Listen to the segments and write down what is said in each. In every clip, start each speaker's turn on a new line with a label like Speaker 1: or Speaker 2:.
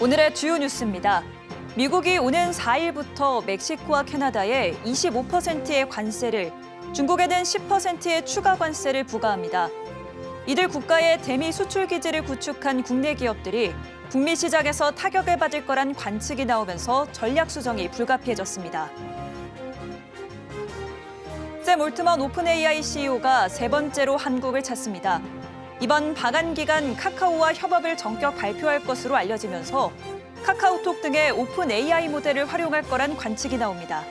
Speaker 1: 오늘의 주요 뉴스입니다. 미국이 오는 4일부터 멕시코와 캐나다에 25%의 관세를, 중국에는 10%의 추가 관세를 부과합니다. 이들 국가의 대미 수출 기지를 구축한 국내 기업들이 북미 시장에서 타격을 받을 거란 관측이 나오면서 전략 수정이 불가피해졌습니다. 샘 올트먼 오픈 AI CEO가 세 번째로 한국을 찾습니다. 이번 방한 기간 카카오와 협업을 전격 발표할 것으로 알려지면서 카카오톡 등의 오픈 AI 모델을 활용할 거란 관측이 나옵니다.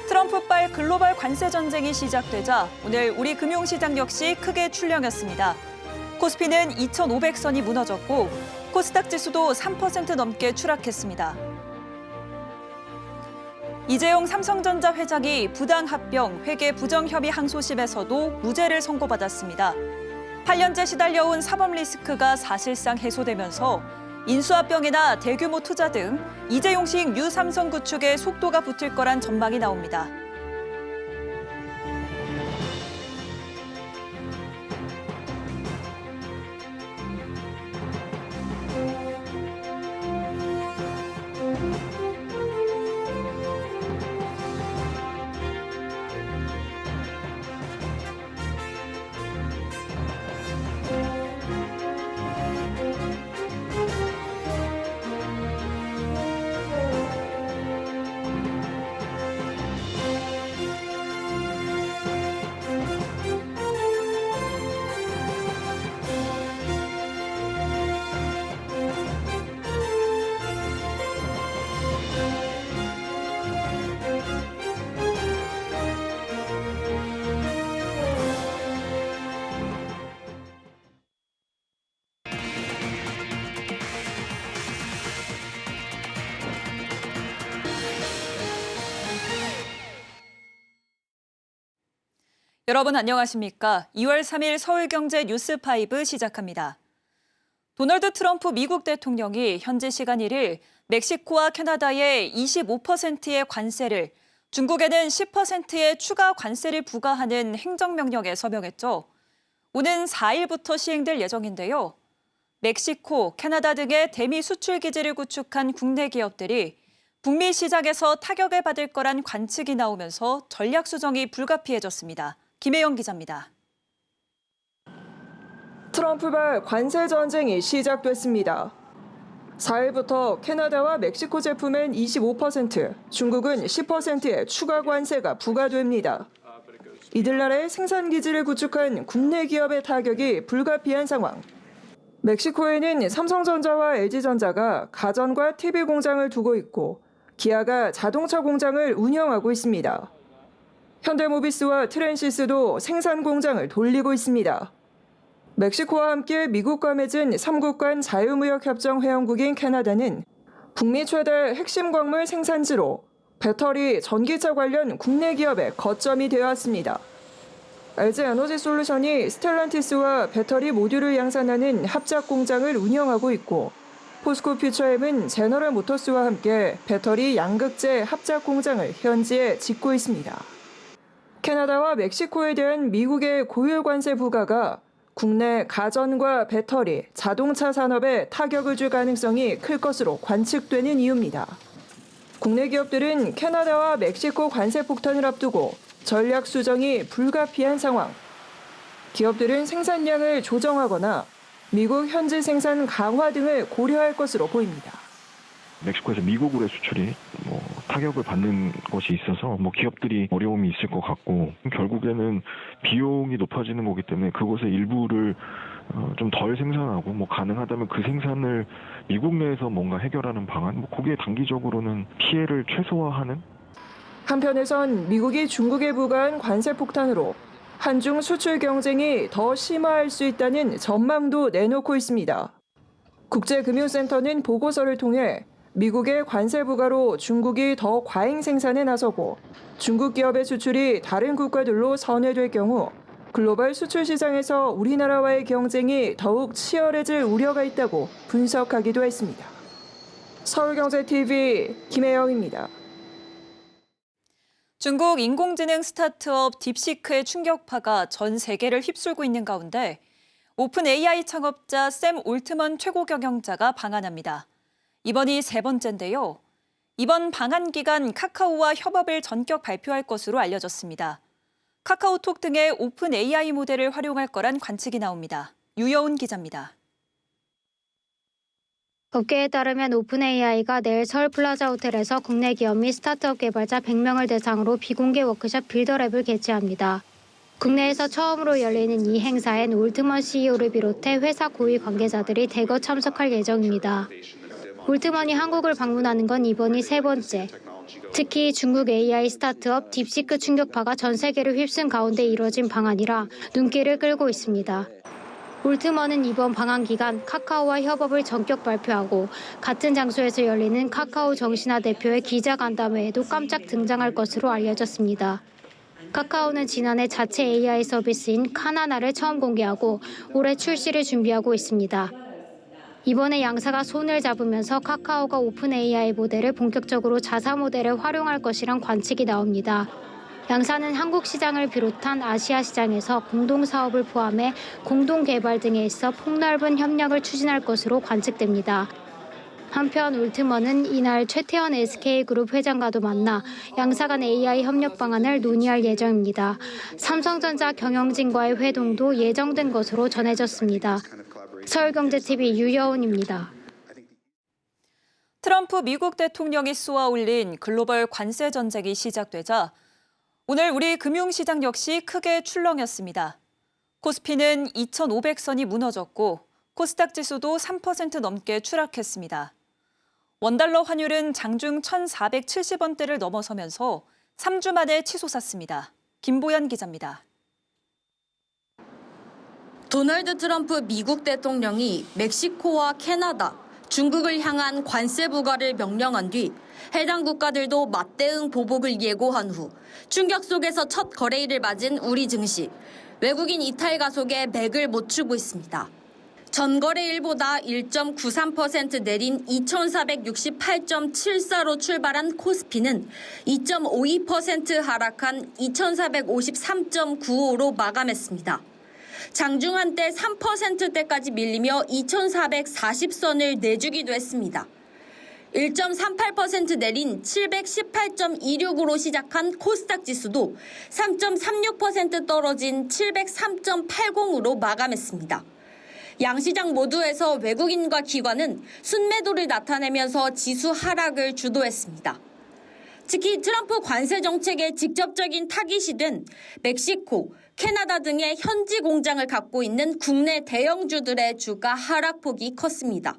Speaker 1: 트럼프발 글로벌 관세 전쟁이 시작되자 오늘 우리 금융시장 역시 크게 출렁였습니다. 코스피는 2,500선이 무너졌고 코스닥 지수도 3% 넘게 추락했습니다. 이재용 삼성전자 회장이 부당합병, 회계 부정협의 항소심에서도 무죄를 선고받았습니다. 8년째 시달려온 사법 리스크가 사실상 해소되면서 인수합병이나 대규모 투자 등 이재용식 뉴삼성 구축에 속도가 붙을 거란 전망이 나옵니다. 여러분 안녕하십니까? 2월 3일 서울경제 뉴스5 시작합니다. 도널드 트럼프 미국 대통령이 현지 시간 1일 멕시코와 캐나다에 25%의 관세를, 중국에는 10%의 추가 관세를 부과하는 행정명령에 서명했죠. 오는 4일부터 시행될 예정인데요. 멕시코, 캐나다 등의 대미 수출 기지를 구축한 국내 기업들이 북미 시장에서 타격을 받을 거란 관측이 나오면서 전략 수정이 불가피해졌습니다. 김혜영 기자입니다.
Speaker 2: 트럼프발 관세 전쟁이 시작됐습니다. 4일부터 캐나다와 멕시코 제품엔 25%, 중국은 10%의 추가 관세가 부과됩니다. 이들나라의 생산 기지를 구축한 국내 기업의 타격이 불가피한 상황. 멕시코에는 삼성전자와 LG전자가 가전과 TV 공장을 두고 있고 기아가 자동차 공장을 운영하고 있습니다. 현대모비스와 트랜시스도 생산 공장을 돌리고 있습니다. 멕시코와 함께 미국과 맺은 3국 간 자유무역협정 회원국인 캐나다는 북미 최대 핵심 광물 생산지로 배터리, 전기차 관련 국내 기업의 거점이 되었습니다. LG에너지솔루션이 스텔란티스와 배터리 모듈을 양산하는 합작 공장을 운영하고 있고 포스코퓨처엠은 제너럴모터스와 함께 배터리 양극재 합작 공장을 현지에 짓고 있습니다. 캐나다와 멕시코에 대한 미국의 고유 관세 부과가 국내 가전과 배터리, 자동차 산업에 타격을 줄 가능성이 클 것으로 관측되는 이유입니다. 국내 기업들은 캐나다와 멕시코 관세 폭탄을 앞두고 전략 수정이 불가피한 상황. 기업들은 생산량을 조정하거나 미국 현지 생산 강화 등을 고려할 것으로 보입니다.
Speaker 3: 멕시코에서 미국으로의 수출이 타격을 받는 것이 있어서 기업들이 어려움이 있을 것 같고 결국에는 비용이 높아지는 거기 때문에 그곳의 일부를 좀 덜 생산하고 가능하다면 그 생산을 미국 내에서 뭔가 해결하는 방안, 그게 단기적으로는 피해를 최소화하는.
Speaker 2: 한편에선 미국이 중국에 부과한 관세 폭탄으로 한중 수출 경쟁이 더 심화할 수 있다는 전망도 내놓고 있습니다. 국제금융센터는 보고서를 통해 미국의 관세 부과로 중국이 더 과잉 생산에 나서고 중국 기업의 수출이 다른 국가들로 선회될 경우 글로벌 수출 시장에서 우리나라와의 경쟁이 더욱 치열해질 우려가 있다고 분석하기도 했습니다. 서울경제TV 김혜영입니다.
Speaker 1: 중국 인공지능 스타트업 딥시크의 충격파가 전 세계를 휩쓸고 있는 가운데 오픈 AI 창업자 샘 올트먼 최고 경영자가 방한합니다. 이번이 세 번째인데요. 이번 방한 기간 카카오와 협업을 전격 발표할 것으로 알려졌습니다. 카카오톡 등의 오픈 AI 모델을 활용할 거란 관측이 나옵니다. 유여운 기자입니다.
Speaker 4: 업계에 따르면 오픈AI가 내일 서울 플라자 호텔에서 국내 기업 및 스타트업 개발자 100명을 대상으로 비공개 워크숍 빌더랩을 개최합니다. 국내에서 처음으로 열리는 이 행사엔 올트먼 CEO를 비롯해 회사 고위 관계자들이 대거 참석할 예정입니다. 올트먼이 한국을 방문하는 건 이번이 세 번째. 특히 중국 AI 스타트업 딥시크 충격파가 전 세계를 휩쓴 가운데 이뤄진 방한이라 눈길을 끌고 있습니다. 올트먼은 이번 방한 기간 카카오와 협업을 전격 발표하고 같은 장소에서 열리는 카카오 정신화 대표의 기자간담회에도 깜짝 등장할 것으로 알려졌습니다. 카카오는 지난해 자체 AI 서비스인 카나나를 처음 공개하고 올해 출시를 준비하고 있습니다. 이번에 양사가 손을 잡으면서 카카오가 오픈 AI 모델을 본격적으로 자사 모델에 활용할 것이란 관측이 나옵니다. 양사는 한국 시장을 비롯한 아시아 시장에서 공동 사업을 포함해 공동 개발 등에 있어 폭넓은 협력을 추진할 것으로 관측됩니다. 한편 올트먼은 이날 최태원 SK그룹 회장과도 만나 양사 간 AI 협력 방안을 논의할 예정입니다. 삼성전자 경영진과의 회동도 예정된 것으로 전해졌습니다. 서울경제TV 유여운입니다.
Speaker 1: 트럼프 미국 대통령이 쏘아올린 글로벌 관세 전쟁이 시작되자 오늘 우리 금융시장 역시 크게 출렁였습니다. 코스피는 2,500선이 무너졌고 코스닥 지수도 3% 넘게 추락했습니다. 원달러 환율은 장중 1,470원대를 넘어서면서 3주 만에 치솟았습니다. 김보연 기자입니다.
Speaker 5: 도널드 트럼프 미국 대통령이 멕시코와 캐나다, 중국을 향한 관세 부과를 명령한 뒤 해당 국가들도 맞대응 보복을 예고한 후 충격 속에서 첫 거래일을 맞은 우리 증시. 외국인 이탈 가속에 맥을 못 추고 있습니다. 전거래일보다 1.93% 내린 2,468.74로 출발한 코스피는 2.52% 하락한 2,453.95로 마감했습니다. 장중 한때 3%대까지 밀리며 2,440선을 내주기도 했습니다. 1.38% 내린 718.26으로 시작한 코스닥 지수도 3.36% 떨어진 703.80으로 마감했습니다. 양시장 모두에서 외국인과 기관은 순매도를 나타내면서 지수 하락을 주도했습니다. 특히 트럼프 관세 정책에 직접적인 타깃이 된 멕시코, 캐나다 등의 현지 공장을 갖고 있는 국내 대형주들의 주가 하락폭이 컸습니다.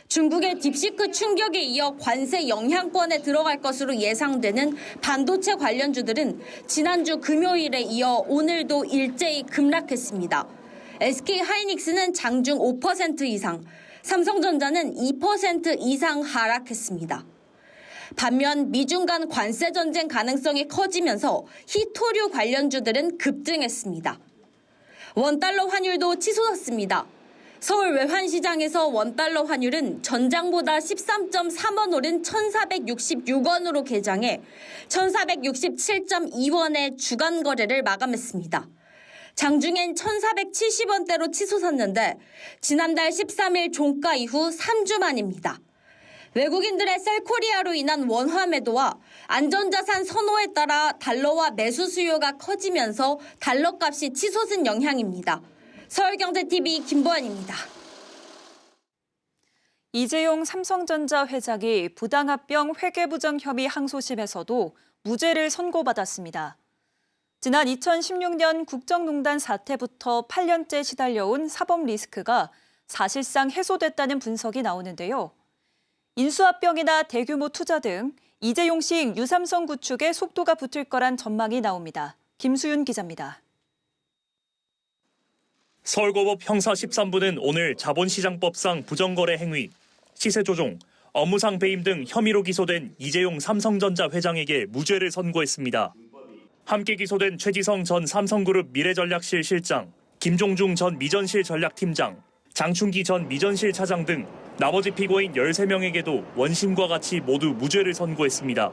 Speaker 5: 중국의 딥시크 충격에 이어 관세 영향권에 들어갈 것으로 예상되는 반도체 관련주들은 지난주 금요일에 이어 오늘도 일제히 급락했습니다. SK하이닉스는 장중 5% 이상, 삼성전자는 2% 이상 하락했습니다. 반면 미중 간 관세 전쟁 가능성이 커지면서 희토류 관련주들은 급등했습니다. 원달러 환율도 치솟았습니다. 서울 외환시장에서 원달러 환율은 전장보다 13.3원 오른 1,466원으로 개장해 1,467.2원의 주간 거래를 마감했습니다. 장중엔 1,470원대로 치솟았는데 지난달 13일 종가 이후 3주 만입니다. 외국인들의 셀코리아로 인한 원화 매도와 안전자산 선호에 따라 달러와 매수 수요가 커지면서 달러 값이 치솟은 영향입니다. 서울경제TV 김보연입니다.
Speaker 1: 이재용 삼성전자 회장이 부당합병 회계부정 혐의 항소심에서도 무죄를 선고받았습니다. 지난 2016년 국정농단 사태부터 8년째 시달려온 사법 리스크가 사실상 해소됐다는 분석이 나오는데요. 인수합병이나 대규모 투자 등 이재용식 유삼성 구축에 속도가 붙을 거란 전망이 나옵니다. 김수윤 기자입니다.
Speaker 6: 서울고법 형사 13부는 오늘 자본시장법상 부정거래 행위, 시세조종, 업무상 배임 등 혐의로 기소된 이재용 삼성전자 회장에게 무죄를 선고했습니다. 함께 기소된 최지성 전 삼성그룹 미래전략실 실장, 김종중 전 미전실 전략팀장, 장충기 전 미전실 차장 등 나머지 피고인 13명에게도 원심과 같이 모두 무죄를 선고했습니다.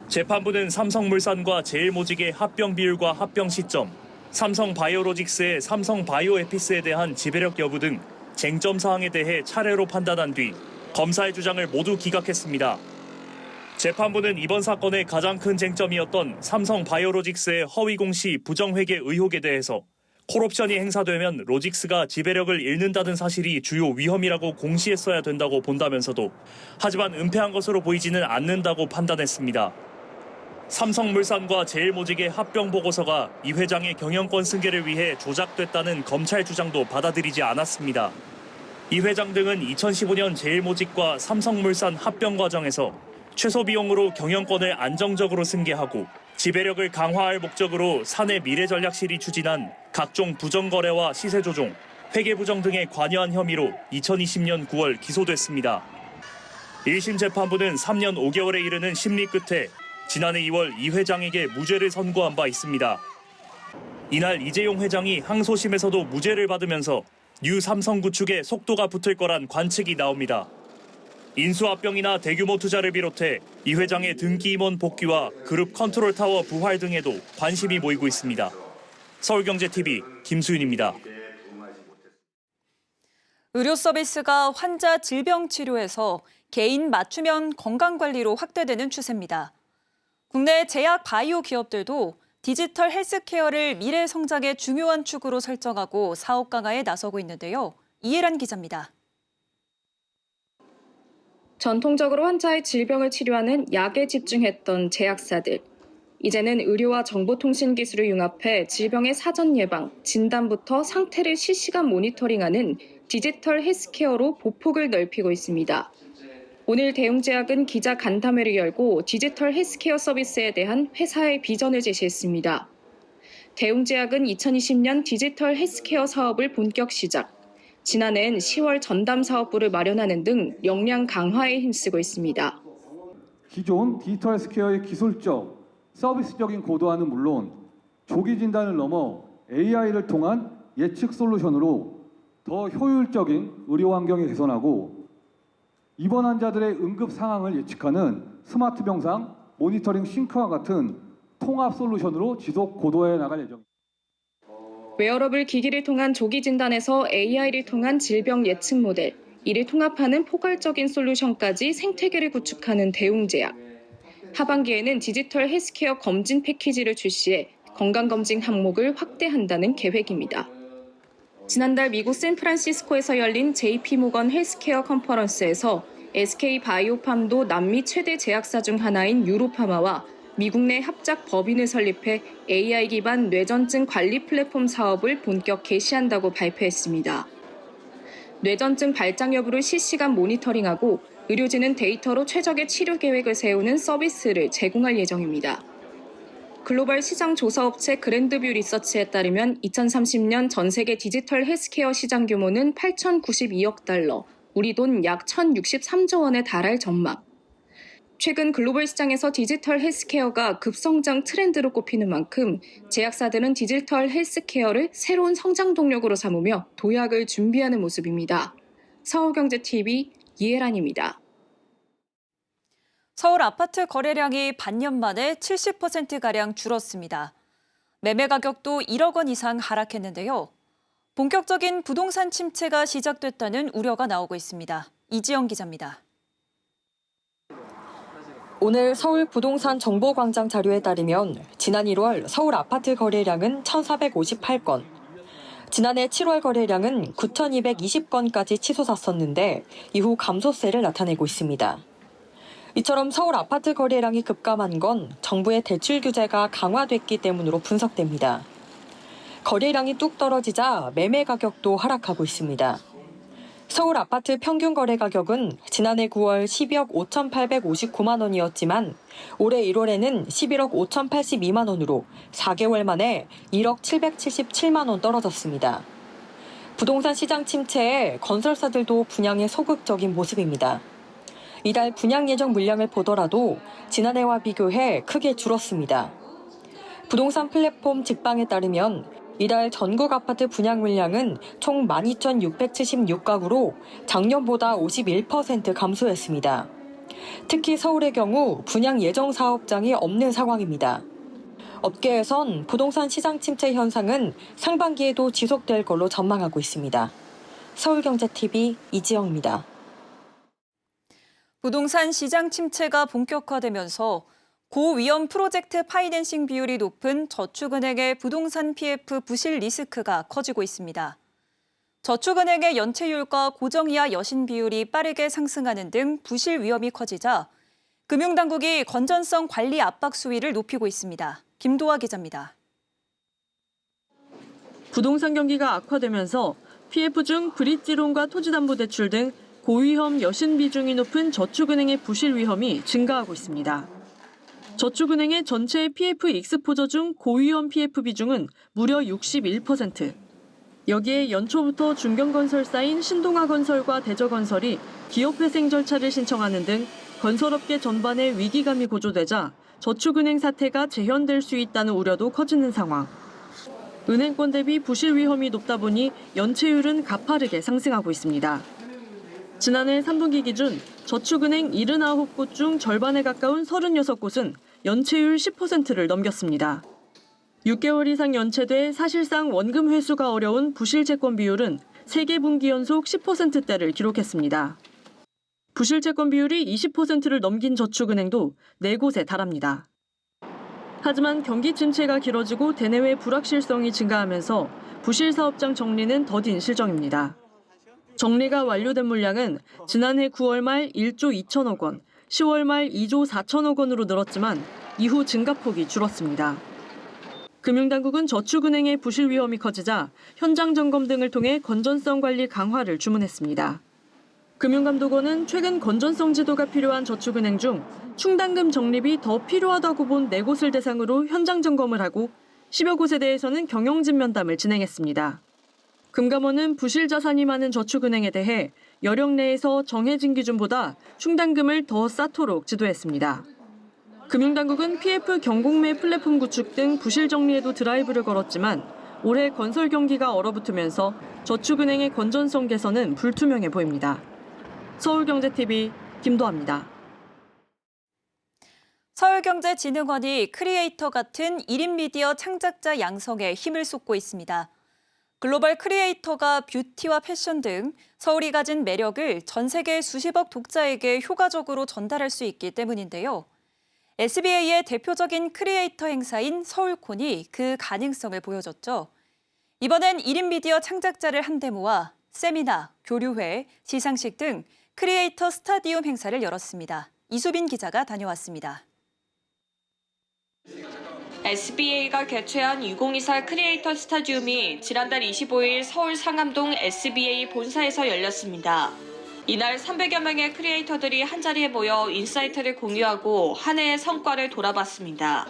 Speaker 6: 재판부는 삼성물산과 제일모직의 합병 비율과 합병 시점, 삼성 바이오로직스의 삼성 바이오에피스에 대한 지배력 여부 등 쟁점 사항에 대해 차례로 판단한 뒤 검사의 주장을 모두 기각했습니다. 재판부는 이번 사건의 가장 큰 쟁점이었던 삼성 바이오로직스의 허위 공시 부정회계 의혹에 대해서 콜옵션이 행사되면 로직스가 지배력을 잃는다는 사실이 주요 위험이라고 공시했어야 된다고 본다면서도 하지만 은폐한 것으로 보이지는 않는다고 판단했습니다. 삼성물산과 제일모직의 합병 보고서가 이 회장의 경영권 승계를 위해 조작됐다는 검찰 주장도 받아들이지 않았습니다. 이 회장 등은 2015년 제일모직과 삼성물산 합병 과정에서 최소 비용으로 경영권을 안정적으로 승계하고 지배력을 강화할 목적으로 사내 미래전략실이 추진한 각종 부정거래와 시세 조종, 회계 부정 등에 관여한 혐의로 2020년 9월 기소됐습니다. 1심 재판부는 3년 5개월에 이르는 심리 끝에 지난해 2월 이 회장에게 무죄를 선고한 바 있습니다. 이날 이재용 회장이 항소심에서도 무죄를 받으면서 뉴 삼성구 측에 속도가 붙을 거란 관측이 나옵니다. 인수합병이나 대규모 투자를 비롯해 이 회장의 등기 임원 복귀와 그룹 컨트롤 타워 부활 등에도 관심이 모이고 있습니다. 서울경제TV 김수윤입니다.
Speaker 1: 의료 서비스가 환자 질병 치료에서 개인 맞춤형 건강관리로 확대되는 추세입니다. 국내 제약 바이오 기업들도 디지털 헬스케어를 미래 성장의 중요한 축으로 설정하고 사업 강화에 나서고 있는데요. 이해란 기자입니다.
Speaker 7: 전통적으로 환자의 질병을 치료하는 약에 집중했던 제약사들. 이제는 의료와 정보통신 기술을 융합해 질병의 사전 예방, 진단부터 상태를 실시간 모니터링하는 디지털 헬스케어로 보폭을 넓히고 있습니다. 오늘 대웅제약은 기자 간담회를 열고 디지털 헬스케어 서비스에 대한 회사의 비전을 제시했습니다. 대웅제약은 2020년 디지털 헬스케어 사업을 본격 시작. 지난해엔 10월 전담 사업부를 마련하는 등 역량 강화에 힘쓰고 있습니다.
Speaker 8: 기존 디지털 헬스케어의 기술적, 서비스적인 고도화는 물론 조기 진단을 넘어 AI를 통한 예측 솔루션으로 더 효율적인 의료 환경을 개선하고 입원 환자들의 응급 상황을 예측하는 스마트 병상, 모니터링 싱크와 같은 통합 솔루션으로 지속 고도화해 나갈 예정입니다.
Speaker 7: 웨어러블 기기를 통한 조기 진단에서 AI를 통한 질병 예측 모델, 이를 통합하는 포괄적인 솔루션까지 생태계를 구축하는 대웅제약. 하반기에는 디지털 헬스케어 검진 패키지를 출시해 건강검진 항목을 확대한다는 계획입니다. 지난달 미국 샌프란시스코에서 열린 JP모건 헬스케어 컨퍼런스에서 SK바이오팜도 남미 최대 제약사 중 하나인 유로파마와 미국 내 합작 법인을 설립해 AI 기반 뇌전증 관리 플랫폼 사업을 본격 개시한다고 발표했습니다. 뇌전증 발작 여부를 실시간 모니터링하고 의료진은 데이터로 최적의 치료 계획을 세우는 서비스를 제공할 예정입니다. 글로벌 시장 조사업체 그랜드뷰 리서치에 따르면 2030년 전 세계 디지털 헬스케어 시장 규모는 8,092억 달러, 우리 돈 약 1,063조 원에 달할 전망. 최근 글로벌 시장에서 디지털 헬스케어가 급성장 트렌드로 꼽히는 만큼 제약사들은 디지털 헬스케어를 새로운 성장 동력으로 삼으며 도약을 준비하는 모습입니다. 서울경제TV 이혜란입니다.
Speaker 1: 서울 아파트 거래량이 반년 만에 70%가량 줄었습니다. 매매 가격도 1억 원 이상 하락했는데요. 본격적인 부동산 침체가 시작됐다는 우려가 나오고 있습니다. 이지영 기자입니다.
Speaker 9: 오늘 서울 부동산 정보광장 자료에 따르면 지난 1월 서울 아파트 거래량은 1,458건, 지난해 7월 거래량은 9,220건까지 치솟았었는데 이후 감소세를 나타내고 있습니다. 이처럼 서울 아파트 거래량이 급감한 건 정부의 대출 규제가 강화됐기 때문으로 분석됩니다. 거래량이 뚝 떨어지자 매매 가격도 하락하고 있습니다. 서울 아파트 평균 거래 가격은 지난해 9월 12억 5,859만 원이었지만 올해 1월에는 11억 5,082만 원으로 4개월 만에 1억 777만 원 떨어졌습니다. 부동산 시장 침체에 건설사들도 분양에 소극적인 모습입니다. 이달 분양 예정 물량을 보더라도 지난해와 비교해 크게 줄었습니다. 부동산 플랫폼 직방에 따르면 이달 전국 아파트 분양 물량은 총 12,676가구로 작년보다 51% 감소했습니다. 특히 서울의 경우 분양 예정 사업장이 없는 상황입니다. 업계에선 부동산 시장 침체 현상은 상반기에도 지속될 걸로 전망하고 있습니다. 서울경제TV 이지영입니다.
Speaker 1: 부동산 시장 침체가 본격화되면서 고위험 프로젝트 파이낸싱 비율이 높은 저축은행의 부동산 PF 부실 리스크가 커지고 있습니다. 저축은행의 연체율과 고정이하 여신 비율이 빠르게 상승하는 등 부실 위험이 커지자 금융당국이 건전성 관리 압박 수위를 높이고 있습니다. 김도하 기자입니다.
Speaker 10: 부동산 경기가 악화되면서 PF 중 브릿지론과 토지담보대출 등 고위험 여신 비중이 높은 저축은행의 부실 위험이 증가하고 있습니다. 저축은행의 전체 PF 익스포저 중 고위험 PF 비중은 무려 61%. 여기에 연초부터 중견건설사인 신동아건설과 대저건설이 기업회생 절차를 신청하는 등 건설업계 전반에 위기감이 고조되자 저축은행 사태가 재현될 수 있다는 우려도 커지는 상황. 은행권 대비 부실 위험이 높다 보니 연체율은 가파르게 상승하고 있습니다. 지난해 3분기 기준 저축은행 79곳 중 절반에 가까운 36곳은 연체율 10%를 넘겼습니다. 6개월 이상 연체돼 사실상 원금 회수가 어려운 부실 채권 비율은 3개 분기 연속 10%대를 기록했습니다. 부실 채권 비율이 20%를 넘긴 저축은행도 4곳에 달합니다. 하지만 경기 침체가 길어지고 대내외 불확실성이 증가하면서 부실 사업장 정리는 더딘 실정입니다. 정리가 완료된 물량은 지난해 9월 말 1조 2천억 원, 10월 말 2조 4천억 원으로 늘었지만 이후 증가폭이 줄었습니다. 금융당국은 저축은행의 부실 위험이 커지자 현장 점검 등을 통해 건전성 관리 강화를 주문했습니다. 금융감독원은 최근 건전성 지도가 필요한 저축은행 중 충당금 적립이 더 필요하다고 본 4곳을 대상으로 현장 점검을 하고 10여 곳에 대해서는 경영진 면담을 진행했습니다. 금감원은 부실 자산이 많은 저축은행에 대해 여력 내에서 정해진 기준보다 충당금을 더 쌓도록 지도했습니다. 금융당국은 PF 경공매 플랫폼 구축 등 부실 정리에도 드라이브를 걸었지만 올해 건설 경기가 얼어붙으면서 저축은행의 건전성 개선은 불투명해 보입니다. 서울경제TV 김도하입니다.
Speaker 1: 서울경제진흥원이 크리에이터 같은 1인 미디어 창작자 양성에 힘을 쏟고 있습니다. 글로벌 크리에이터가 뷰티와 패션 등 서울이 가진 매력을 전 세계 수십억 독자에게 효과적으로 전달할 수 있기 때문인데요. SBA의 대표적인 크리에이터 행사인 서울콘이 그 가능성을 보여줬죠. 이번엔 1인 미디어 창작자를 한데 모아 세미나, 교류회, 시상식 등 크리에이터 스타디움 행사를 열었습니다. 이수빈 기자가 다녀왔습니다.
Speaker 11: SBA가 개최한 2024 크리에이터 스타디움이 지난달 25일 서울 상암동 SBA 본사에서 열렸습니다. 이날 300여 명의 크리에이터들이 한자리에 모여 인사이트를 공유하고 한 해의 성과를 돌아봤습니다.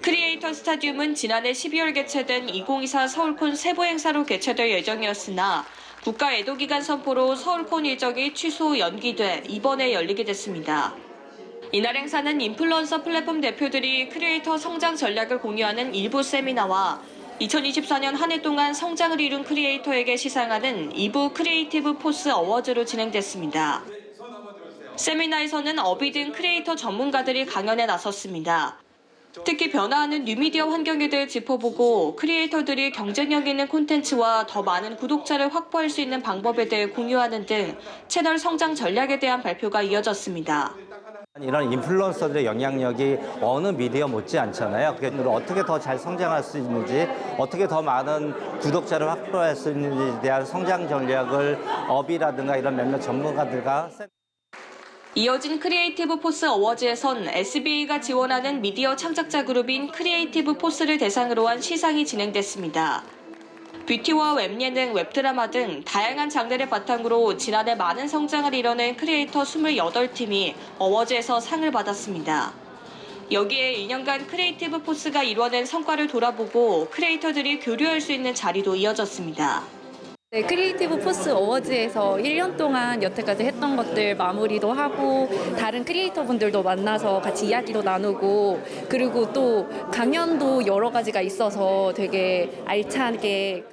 Speaker 11: 크리에이터 스타디움은 지난해 12월 개최된 2024 서울콘 세부 행사로 개최될 예정이었으나 국가 애도기간 선포로 서울콘 일정이 취소 연기돼 이번에 열리게 됐습니다. 이날 행사는 인플루언서 플랫폼 대표들이 크리에이터 성장 전략을 공유하는 일부 세미나와 2024년 한 해 동안 성장을 이룬 크리에이터에게 시상하는 2부 크리에이티브 포스 어워즈로 진행됐습니다. 세미나에서는 어비 등 크리에이터 전문가들이 강연에 나섰습니다. 특히 변화하는 뉴미디어 환경에 대해 짚어보고 크리에이터들이 경쟁력 있는 콘텐츠와 더 많은 구독자를 확보할 수 있는 방법에 대해 공유하는 등 채널 성장 전략에 대한 발표가 이어졌습니다.
Speaker 12: 이런 인플루언서들의 영향력이 어느 미디어 못지 않잖아요. 그래서 어떻게 더 잘 성장할 수 있는지, 어떻게 더 많은 구독자를 확보할 수 있는지에 대한 성장 전략을 어비라든가 이런 몇몇 전문가들과
Speaker 11: 이어진 크리에이티브 포스 어워즈에선 SBA가 지원하는 미디어 창작자 그룹인 크리에이티브 포스를 대상으로 한 시상이 진행됐습니다. 뷰티와 웹예능, 웹드라마 등 다양한 장르를 바탕으로 지난해 많은 성장을 이뤄낸 크리에이터 28팀이 어워즈에서 상을 받았습니다. 여기에 2년간 크리에이티브 포스가 이뤄낸 성과를 돌아보고 크리에이터들이 교류할 수 있는 자리도 이어졌습니다.
Speaker 13: 네, 크리에이티브 포스 어워즈에서 1년 동안 여태까지 했던 것들 마무리도 하고 다른 크리에이터 분들도 만나서 같이 이야기도 나누고 그리고 또 강연도 여러 가지가 있어서 되게 알차게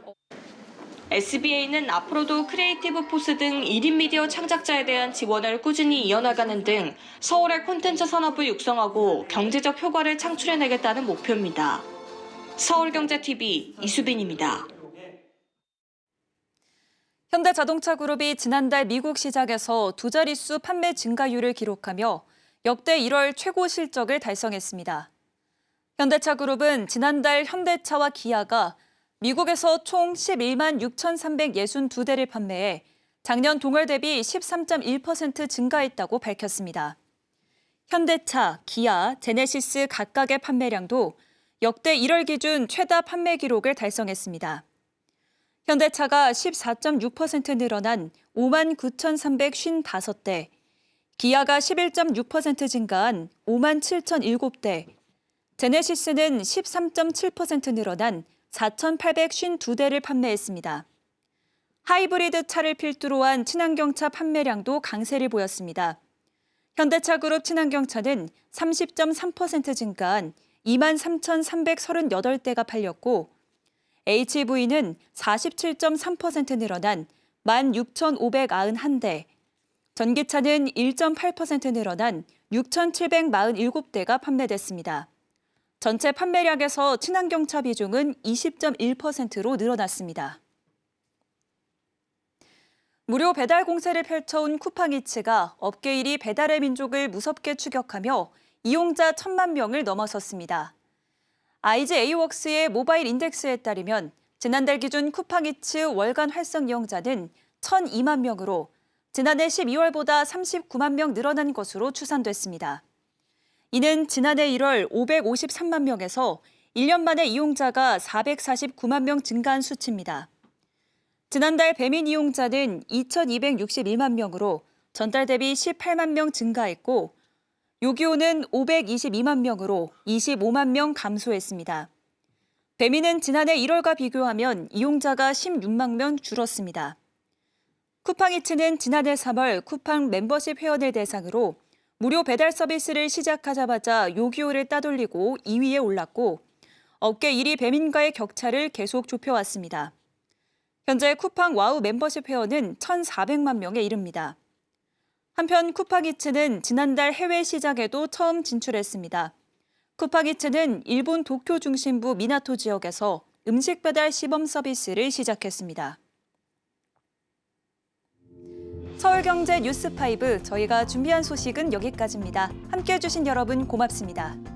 Speaker 11: SBA는 앞으로도 크리에이티브 포스 등 1인 미디어 창작자에 대한 지원을 꾸준히 이어나가는 등 서울의 콘텐츠 산업을 육성하고 경제적 효과를 창출해내겠다는 목표입니다. 서울경제TV 이수빈입니다.
Speaker 1: 현대자동차그룹이 지난달 미국 시장에서 두 자릿수 판매 증가율을 기록하며 역대 1월 최고 실적을 달성했습니다. 현대차그룹은 지난달 현대차와 기아가 미국에서 총 11만 6,362대를 판매해 작년 동월 대비 13.1% 증가했다고 밝혔습니다. 현대차, 기아, 제네시스 각각의 판매량도 역대 1월 기준 최다 판매 기록을 달성했습니다. 현대차가 14.6% 늘어난 5만 9,355대, 기아가 11.6% 증가한 5만 7,007대, 제네시스는 13.7% 늘어난 4,852대를 판매했습니다. 하이브리드 차를 필두로 한 친환경차 판매량도 강세를 보였습니다. 현대차 그룹 친환경차는 30.3% 증가한 2만 3,338대가 팔렸고 HV는 47.3% 늘어난 16,591대, 전기차는 1.8% 늘어난 6,747대가 판매됐습니다. 전체 판매량에서 친환경차 비중은 20.1%로 늘어났습니다. 무료 배달 공세를 펼쳐온 쿠팡이츠가 업계 1위 배달의 민족을 무섭게 추격하며 이용자 1,000만 명을 넘어섰습니다. IG A웍스의 모바일 인덱스에 따르면 지난달 기준 쿠팡이츠 월간 활성 이용자는 1,002만 명으로 지난해 12월보다 39만 명 늘어난 것으로 추산됐습니다. 이는 지난해 1월 553만 명에서 1년 만에 이용자가 449만 명 증가한 수치입니다. 지난달 배민 이용자는 2,261만 명으로 전달 대비 18만 명 증가했고 요기요는 522만 명으로 25만 명 감소했습니다. 배민은 지난해 1월과 비교하면 이용자가 16만 명 줄었습니다. 쿠팡이츠는 지난해 3월 쿠팡 멤버십 회원을 대상으로 무료 배달 서비스를 시작하자마자 요기요를 따돌리고 2위에 올랐고 업계 1위 배민과의 격차를 계속 좁혀왔습니다. 현재 쿠팡 와우 멤버십 회원은 1,400만 명에 이릅니다. 한편 쿠팡이츠는 지난달 해외 시장에도 처음 진출했습니다. 쿠팡이츠는 일본 도쿄 중심부 미나토 지역에서 음식 배달 시범 서비스를 시작했습니다. 서울경제 뉴스5 저희가 준비한 소식은 여기까지입니다. 함께해 주신 여러분 고맙습니다.